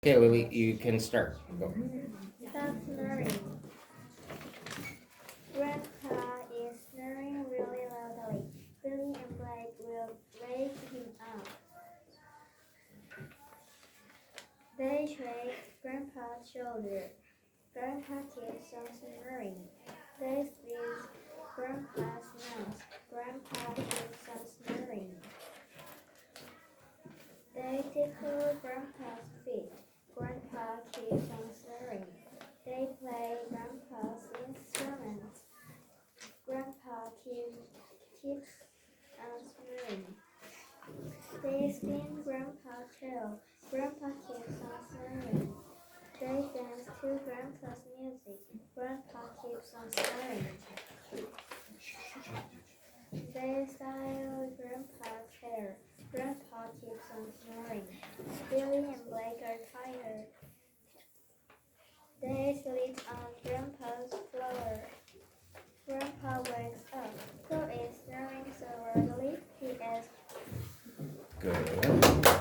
Okay, Lily, you can start. Go. Stop snoring. Grandpa is snoring really loudly. Billy and Blake will wake him up. They shake Grandpa's shoulder. Grandpa keeps on snoring. They squeeze Grandpa's nose. Grandpa keeps on snoring. They tickle Grandpa's feet. Grandpa keeps on snoring. They play Grandpa's instruments. Grandpa keeps on snoring. They spin Grandpa's tail. Grandpa keeps on snoring. They dance to Grandpa's music. Grandpa keeps on snoring. They style Grandpa's hair. Grandpa keeps on snoring. Billy and Blake are tired. They sleep on Grandpa's floor. Grandpa wakes up. Who is snoring so loudly? He asks. Good.